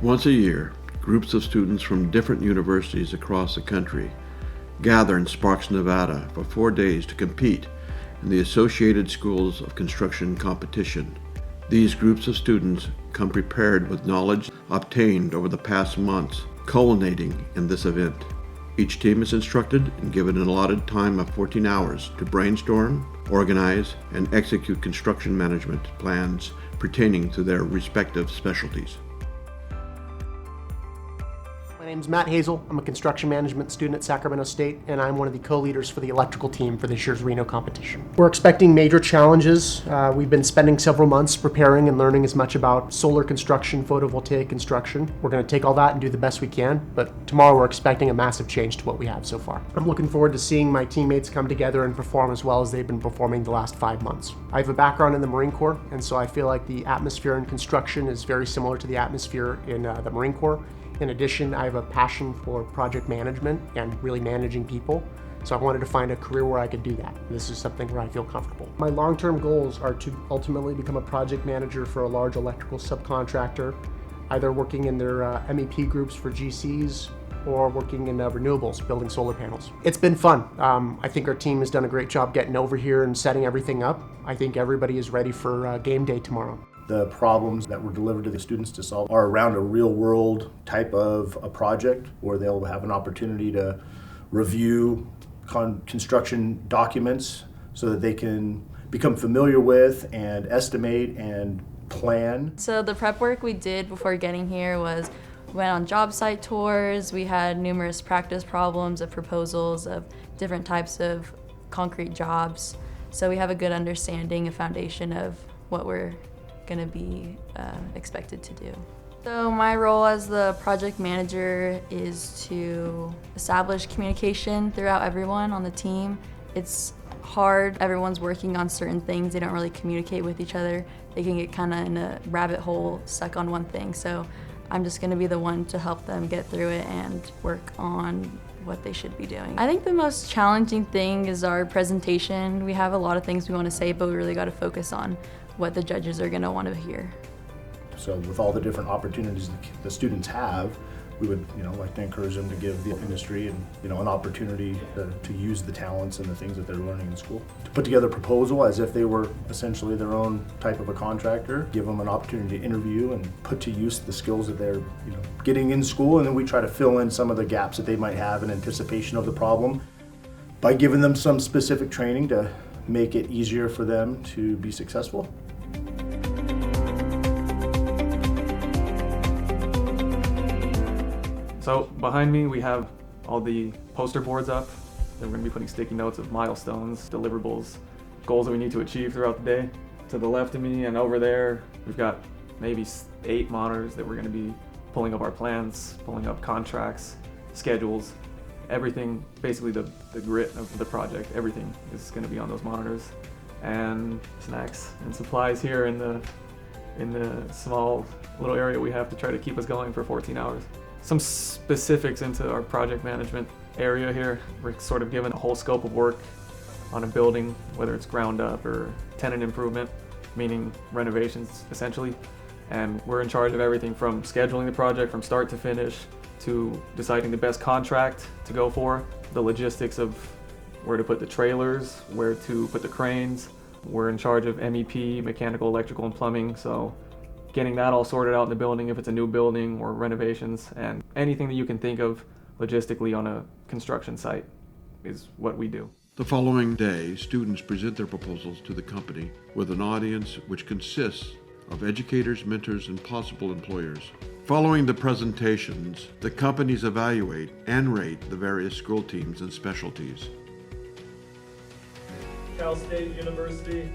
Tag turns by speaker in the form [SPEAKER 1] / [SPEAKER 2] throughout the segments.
[SPEAKER 1] Once a year, groups of students from different universities across the country gather in Sparks, Nevada for 4 days to compete in the Associated Schools of Construction Competition. These groups of students come prepared with knowledge obtained over the past months, culminating in this event. Each team is instructed and given an allotted time of 14 hours to brainstorm, organize, and execute construction management plans pertaining to their respective specialties.
[SPEAKER 2] My name's Matt Hazel. I'm a construction management student at Sacramento State, and I'm one of the co-leaders for the electrical team for this year's Reno competition. We're expecting major challenges. We've been spending several months preparing and learning as much about solar construction, photovoltaic construction. We're going to take all that and do the best we can, but tomorrow we're expecting a massive change to what we have so far. I'm looking forward to seeing my teammates come together and perform as well as they've been performing the last 5 months. I have a background in the Marine Corps, and so I feel like the atmosphere in construction is very similar to the atmosphere in the Marine Corps. In addition, I have a passion for project management and really managing people, so I wanted to find a career where I could do that. This is something where I feel comfortable. My long-term goals are to ultimately become a project manager for a large electrical subcontractor, either working in their MEP groups for GCs or working in renewables, building solar panels. It's been fun. I think our team has done a great job getting over here and setting everything up. I think everybody is ready for game day tomorrow.
[SPEAKER 3] The problems that were delivered to the students to solve are around a real world type of a project where they'll have an opportunity to review construction documents so that they can become familiar with and estimate and plan.
[SPEAKER 4] So the prep work we did before getting here was went on job site tours. We had numerous practice problems of proposals of different types of concrete jobs. So we have a good understanding, a foundation of what we're going to be expected to do. So my role as the project manager is to establish communication throughout everyone on the team. It's hard, everyone's working on certain things, they don't really communicate with each other. They can get kind of in a rabbit hole, stuck on one thing. So I'm just going to be the one to help them get through it and work on what they should be doing. I think the most challenging thing is our presentation. We have a lot of things we want to say, but we really got to focus on what the judges are going to want to hear.
[SPEAKER 3] So with all the different opportunities the students have, we would like to encourage them to give the industry and an opportunity to use the talents and the things that they're learning in school. To put together a proposal as if they were essentially their own type of a contractor, give them an opportunity to interview and put to use the skills that they're getting in school, and then we try to fill in some of the gaps that they might have in anticipation of the problem by giving them some specific training to make it easier for them to be successful.
[SPEAKER 5] So behind me we have all the poster boards up. We're going to be putting sticky notes of milestones, deliverables, goals that we need to achieve throughout the day. To the left of me and over there we've got maybe 8 monitors that we're going to be pulling up our plans, pulling up contracts, schedules, everything, basically the grit of the project, everything is going to be on those monitors. And snacks and supplies here in the small little area we have to try to keep us going for 14 hours. Some specifics into our project management area here. We're sort of given a whole scope of work on a building, whether it's ground up or tenant improvement, meaning renovations essentially. And we're in charge of everything from scheduling the project from start to finish to deciding the best contract to go for, the logistics of where to put the trailers, where to put the cranes. We're in charge of MEP, mechanical, electrical, and plumbing, so getting that all sorted out in the building if it's a new building or renovations, and anything that you can think of logistically on a construction site is what we do.
[SPEAKER 1] The following day, students present their proposals to the company with an audience which consists of educators, mentors, and possible employers. Following the presentations, the companies evaluate and rate the various school teams and specialties.
[SPEAKER 6] Cal State University,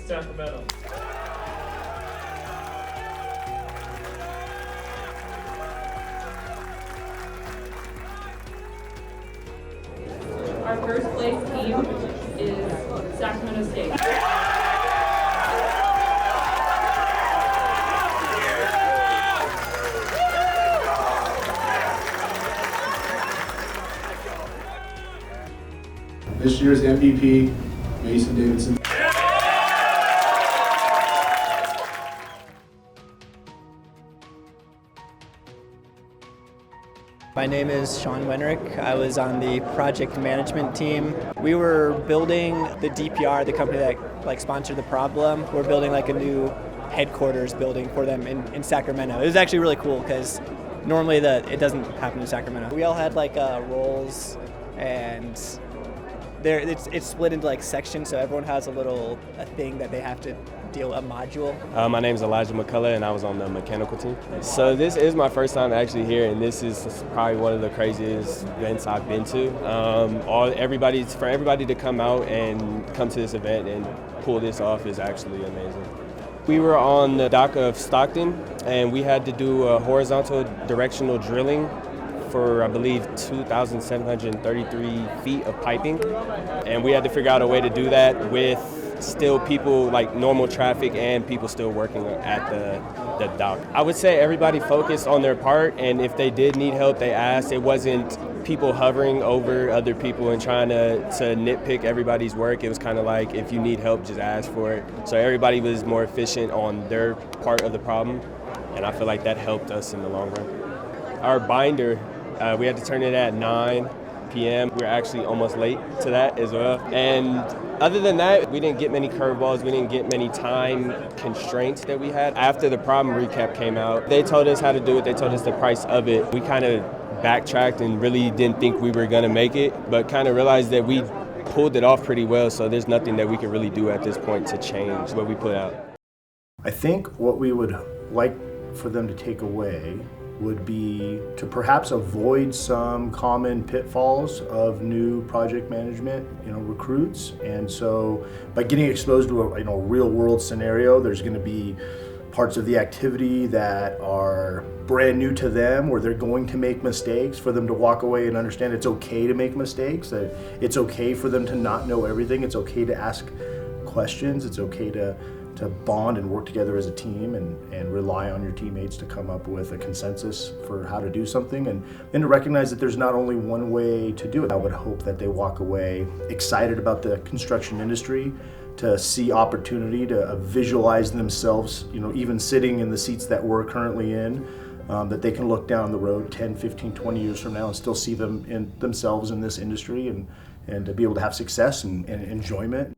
[SPEAKER 6] Sacramento.
[SPEAKER 7] Our first place team is Sacramento State.
[SPEAKER 8] This year's MVP, Mason Davidson.
[SPEAKER 9] My name is Sean Wenrick. I was on the project management team. We were building the DPR, the company that sponsored the problem. We're building a new headquarters building for them in Sacramento. It was actually really cool because normally it doesn't happen in Sacramento. We all had roles, and it's split into sections, so everyone has a thing that they have to deal with, a module.
[SPEAKER 10] My name is Elijah McCullough, and I was on the mechanical team. So this is my first time actually here, and this is probably one of the craziest events I've been to. For everybody to come out and come to this event and pull this off is actually amazing. We were on the dock of Stockton, and we had to do a horizontal directional drilling for, I believe, 2,733 feet of piping. And we had to figure out a way to do that with still people, normal traffic, and people still working at the dock. I would say everybody focused on their part, and if they did need help, they asked. It wasn't people hovering over other people and trying to nitpick everybody's work. It was kind of if you need help, just ask for it. So everybody was more efficient on their part of the problem, and I feel like that helped us in the long run. Our binder, we had to turn it at 9 p.m. We were actually almost late to that as well. And other than that, we didn't get many curveballs. We didn't get many time constraints that we had. After the problem recap came out, they told us how to do it. They told us the price of it. We kind of backtracked and really didn't think we were going to make it, but kind of realized that we pulled it off pretty well, so there's nothing that we can really do at this point to change what we put out.
[SPEAKER 3] I think what we would like for them to take away would be to perhaps avoid some common pitfalls of new project management, recruits. And so by getting exposed to a real world scenario, there's going to be parts of the activity that are brand new to them, where they're going to make mistakes, for them to walk away and understand it's okay to make mistakes, that it's okay for them to not know everything, it's okay to ask questions, it's okay to bond and work together as a team and rely on your teammates to come up with a consensus for how to do something, and to recognize that there's not only one way to do it. I would hope that they walk away excited about the construction industry, to see opportunity, to visualize themselves, even sitting in the seats that we're currently in, that they can look down the road 10, 15, 20 years from now and still see themselves in this industry, and to be able to have success and enjoyment.